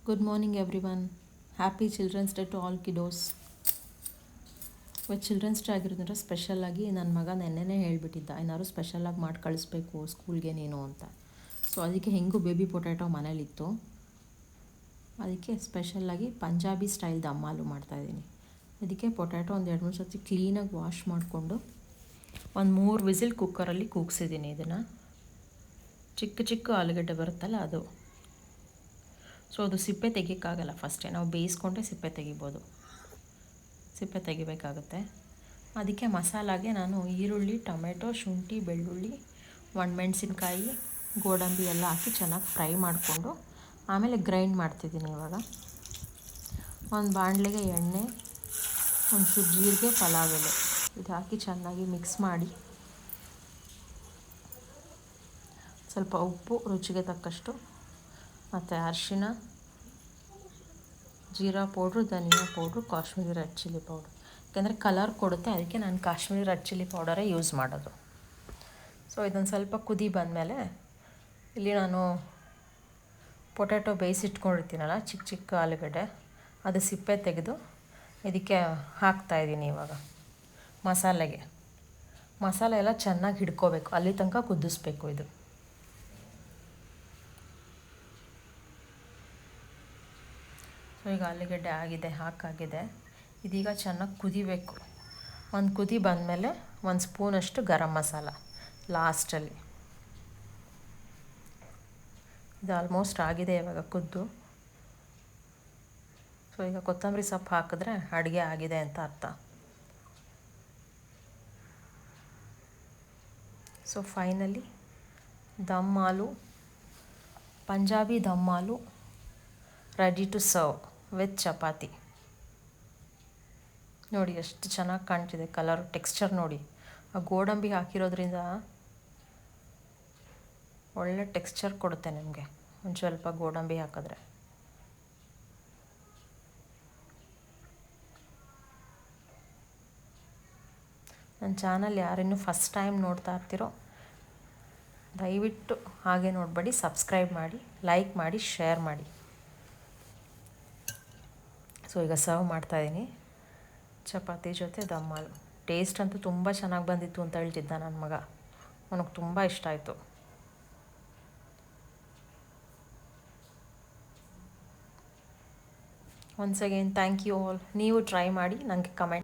Good morning, everyone. Happy Children's Day to all kiddos. ಇವತ್ತು children's day ಆಗಿರೋದ್ರಿಂದ ಸ್ಪೆಷಲಾಗಿ ನನ್ನ ಮಗ ನೆನ್ನೆನೇ ಹೇಳಿಬಿಟ್ಟಿದ್ದ ಏನಾದ್ರು ಸ್ಪೆಷಲಾಗಿ ಮಾಡಿ ಕಳಿಸ್ಬೇಕು ಸ್ಕೂಲ್ಗೆ ನೀನು ಅಂತ. ಸೊ ಅದಕ್ಕೆ ಹೆಂಗೂ ಬೇಬಿ ಪೊಟ್ಯಾಟೊ ಮನೇಲಿತ್ತು, ಅದಕ್ಕೆ ಸ್ಪೆಷಲಾಗಿ ಪಂಜಾಬಿ ಸ್ಟೈಲ್ ದಮ್ ಆಲೂ ಮಾಡ್ತಾಯಿದ್ದೀನಿ. ಅದಕ್ಕೆ ಪೊಟ್ಯಾಟೊ ಒಂದು 2-3 ಸರ್ತಿ ಕ್ಲೀನಾಗಿ ವಾಶ್ ಮಾಡಿಕೊಂಡು ಒಂದು 3 ವಿಸಿಲ್ ಕುಕ್ಕರಲ್ಲಿ ಕೂಗಿಸಿದ್ದೀನಿ. ಇದನ್ನು ಚಿಕ್ಕ ಚಿಕ್ಕ ಆಲೂಗಡ್ಡೆ ಬರುತ್ತಲ್ಲ ಅದು. ಸೊ ಅದು ಸಿಪ್ಪೆ ತೆಗಿಯೋಕ್ಕಾಗಲ್ಲ, ಫಸ್ಟೇ ನಾವು ಬೇಯಿಸ್ಕೊಂಡ್ರೆ ಸಿಪ್ಪೆ ತೆಗಿಬೋದು, ಸಿಪ್ಪೆ ತೆಗಿಬೇಕಾಗುತ್ತೆ. ಅದಕ್ಕೆ ಮಸಾಲಾಗೆ ನಾನು ಈರುಳ್ಳಿ, ಟೊಮೆಟೊ, ಶುಂಠಿ, ಬೆಳ್ಳುಳ್ಳಿ, ಒಣಮೆಣಸಿನ್ಕಾಯಿ, ಗೋಡಂಬಿ ಎಲ್ಲ ಹಾಕಿ ಚೆನ್ನಾಗಿ ಫ್ರೈ ಮಾಡಿಕೊಂಡು ಆಮೇಲೆ ಗ್ರೈಂಡ್ ಮಾಡ್ತಿದ್ದೀನಿ. ಇವಾಗ ಒಂದು ಬಾಣಲೆಗೆ ಎಣ್ಣೆ, ಒಂಚೂರು ಜೀರಿಗೆ, ಪಲಾವ್ ಎಲೆ ಇದು ಹಾಕಿ ಚೆನ್ನಾಗಿ ಮಿಕ್ಸ್ ಮಾಡಿ ಸ್ವಲ್ಪ ಉಪ್ಪು ರುಚಿಗೆ ತಕ್ಕಷ್ಟು ಮತ್ತು ಅರಿಶಿನ, ಜೀರಾ ಪೌಡ್ರು, ಧನಿಯಾ powder, Kashmiri red chilli powder, ಯಾಕೆಂದರೆ ಕಲರ್ ಕೊಡುತ್ತೆ, ಅದಕ್ಕೆ ನಾನು ಕಾಶ್ಮೀರಿ ರೆಡ್ ಚಿಲ್ಲಿ ಪೌಡರೇ ಯೂಸ್ ಮಾಡೋದು. ಸೊ ಇದೊಂದು ಸ್ವಲ್ಪ ಕುದಿ ಬಂದಮೇಲೆ ಇಲ್ಲಿ ನಾನು ಪೊಟ್ಯಾಟೊ ಬೇಯಿಸಿಟ್ಕೊಂಡಿರ್ತೀನಲ್ಲ ಚಿಕ್ಕ ಚಿಕ್ಕ ಆಲೂಗಡ್ಡೆ, ಅದು ಸಿಪ್ಪೆ ತೆಗೆದು ಇದಕ್ಕೆ ಹಾಕ್ತಾಯಿದ್ದೀನಿ. ಇವಾಗ ಮಸಾಲೆ ಎಲ್ಲ ಚೆನ್ನಾಗಿ ಹಿಡ್ಕೋಬೇಕು, ಅಲ್ಲಿ ತನಕ ಕುದಿಸ್ಬೇಕು. ಇದು ಸೊ ಈಗ ಆಲೂಗಡ್ಡೆ ಆಗಿದೆ, ಹಾಕಾಗಿದೆ. ಇದೀಗ ಚೆನ್ನಾಗಿ ಕುದಿಬೇಕು. ಒಂದು ಕುದಿ ಬಂದಮೇಲೆ 1 ಸ್ಪೂನಷ್ಟು ಗರಂ ಮಸಾಲ ಲಾಸ್ಟಲ್ಲಿ. ಇದು ಆಲ್ಮೋಸ್ಟ್ ಆಗಿದೆ ಇವಾಗ ಕುದ್ದು. ಸೊ ಈಗ ಕೊತ್ತಂಬರಿ ಸೊಪ್ಪು ಹಾಕಿದ್ರೆ ಅಡುಗೆ ಆಗಿದೆ ಅಂತ ಅರ್ಥ. So finally dum aloo, Punjabi dum aloo ready to serve with chapati. ನೋಡಿ ಎಷ್ಟು ಚೆನ್ನಾಗಿ ಕಾಣ್ತಿದೆ, ಕಲರ್ ಟೆಕ್ಸ್ಚರ್ ನೋಡಿ. ಆ ಗೋಡಂಬಿ ಹಾಕಿರೋದ್ರಿಂದ ಒಳ್ಳೆ ಟೆಕ್ಸ್ಚರ್ ಕೊಡುತ್ತೆ ನಿಮಗೆ ಒಂದು ಸ್ವಲ್ಪ ಗೋಡಂಬಿ ಹಾಕಿದ್ರೆ. ನನ್ನ ಚಾನಲ್ ಯಾರಿನ್ನೂ ಫಸ್ಟ್ ಟೈಮ್ ನೋಡ್ತಾ ಇರ್ತೀರೋ ದಯವಿಟ್ಟು ಹಾಗೆ ನೋಡಬೇಡಿ, ಸಬ್ಸ್ಕ್ರೈಬ್ ಮಾಡಿ, ಲೈಕ್ ಮಾಡಿ, ಶೇರ್ ಮಾಡಿ. ಸೊ ಈಗ ಸರ್ವ್ ಮಾಡ್ತಾಯಿದ್ದೀನಿ ಚಪಾತಿ ಜೊತೆ ದಮ್ ಆಲೂ. ಟೇಸ್ಟ್ ಅಂತೂ ತುಂಬ ಚೆನ್ನಾಗಿ ಬಂದಿತ್ತು ಅಂತ ಹೇಳ್ತಿದ್ದ ನನ್ನ ಮಗ, ಅವನಿಗೆ ತುಂಬ ಇಷ್ಟ ಆಯಿತು. Once again thank you all. ನೀವು ಟ್ರೈ ಮಾಡಿ ನನಗೆ ಕಮೆಂಟ್